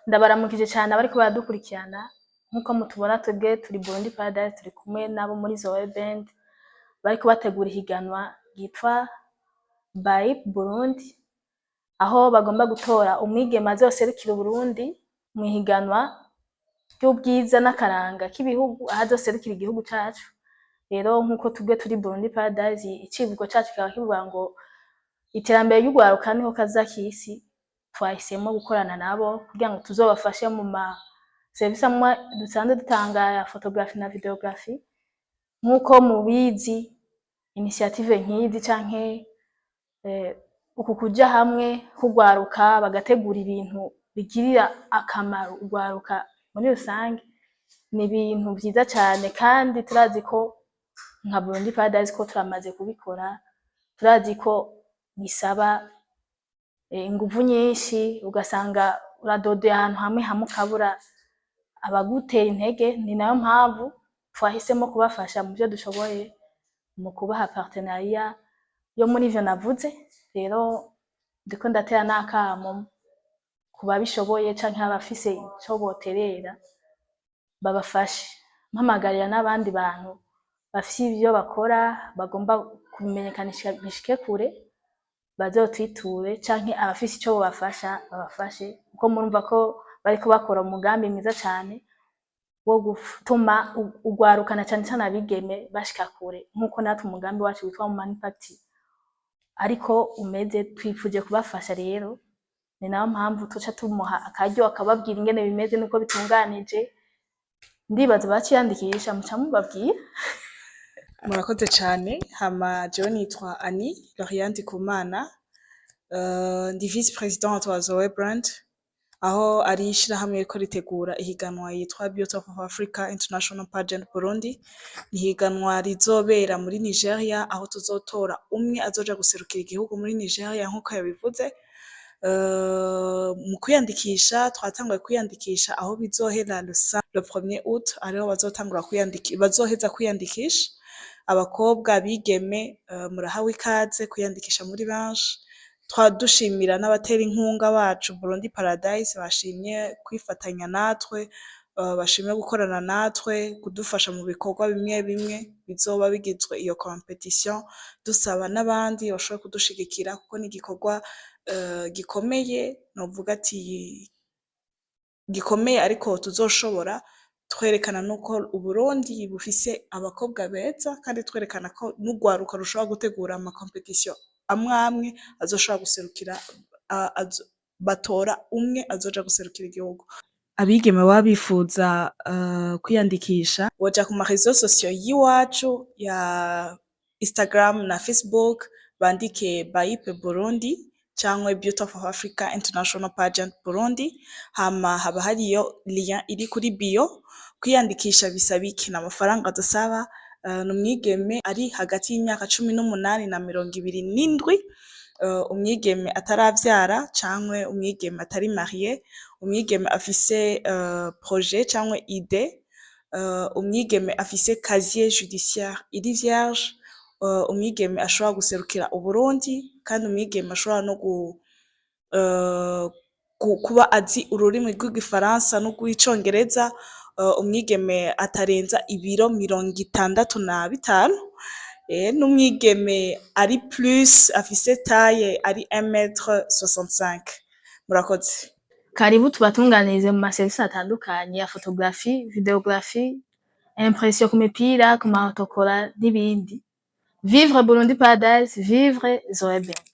Ndabaramukije cane abariko baradukurikirana nkuko mutubona twebwe turi Burundi Paradise turi kumwe nabo muri Zoe Band bariko bategura ihiganwa ryitwa Baip Burundi aho bagomba gutora umwigeme azoserukira Burundi mu ihiganwa ry'ubwiza n'akaranga k'ibihugu aho azoserukira igihugu cacu. Rero nkuko twebwe turi Burundi Paradise icivugo cacu kikaba kivuga ngo iterambere ry'ugwaruka niho kaza k'isi. Twahisemo gukorana nabo kugira ngo tuzobafashe mu ma service amwe dusanzwe dutanga ya photography na videography nkuko mubizi initiative nkizi canke uku kuja hamwe kugwaruka bagategura ibintu bigirira akamaro ugwaruka muri rusange ni ibintu vyiza cane kandi turazi ko nka Burundi Paradise ko turamaze kubikora turazi ko bisaba inguvu nyinshi ugasanga uradodeye ahantu hamwe ukabura abagutera intege. Ni nayo mpamvu twahisemo kubafasha mu byo dushoboye mu kubaha partenariat yo muri ivyo navuze. Rero ndiko ndatera n'akamo kuba bishoboye canke abafise ico boterera babafashe, mpamagarira n'abandi bantu bafise ivyo bakora bagomba kubimenyekanisha bishike kure bazotwiture canke abafise ico bobafasha babafashe kuko murumva ko bariko bakora umugambi mwiza cane wo gutuma ugwarukana cane abigeme bashika kure nkuko natwe umugambi wacu witwa Women Impact ariko umeze. Twifuje kubafasha rero ni nayo mpamvu tuca tumuha akaryo akababwira ingene bimeze nuko bitunganije. Ndibaza baciyandikisha muca mubabwira. Murakoze cane. Hama jewe nitwa Annie Lauriane Ndikumana, ndi vice presidente wa Zoe Brand aho ari ishirahamwe riko ritegura ihiganwa yitwa Beauty of Africa International Pageant Burundi. Ihiganwa rizobera muri Nigeria aho tuzotora umwe azoja guserukira igihugu muri Nigeria nkuko yabivuze. Mu kwiyandikisha twatanguye kwiyandikisha aho bizohera le 1er août ariho bazotangura bazoheza kwiyandikisha. Abakobwa abigeme murahawe ikaze kwiyandikisha muri benshi. Twadushimira n'abatera inkunga bacu Burundi Paradise bashimye kwifatanya natwe, bashimye gukorana natwe kudufasha mu bikorwa bimwe bimwe bizoba bigizwe iyo competition. Dusaba n'abandi bashobora kudushigikira kuko ni igikorwa gikomeye, novuga ati gikomeye ariko tuzoshobora. Twerekana nuko Uburundi bufise abakobwa beza kandi twerekana ko n'ugwaruka rushobora gutegura ama competition amwe azoshobora guserukira batora umwe azoja guserukira igihugu. Abigeme baba bifuza kwiyandikisha boja ku ma réseaux sociaux yiwacu ya Instagram na Facebook bandike Baip Burundi canke Beauty of Africa International Pageant Burundi. Hama haba hariyo lien iri kuri bio. Kwiyandikisha bisaba iki? N'amafaranga dusaba. N'umwigeme ari hagati y'imyaka 18 na 27, umwigeme ataravyara canke umwigeme atari marié, umwigeme afise projet canke idée, umwigeme afise casier judiciaire iri vierge, umwigeme ashobora guserukira Uburundi kandi umwigeme ashobora no kuba azi ururimi rw'igifaransa no rw'icongereza, umwigeme atarenza ibiro 65, n'umwigeme ari plus afise taille ari 1m65. Murakoze. Karibu tubatunganirize mu ma service atandukanye ya photography, videography, impression ku mipira, ku ma autocollant n'ibindi. Vivre Burundi Paradise, vivre Zoe Band.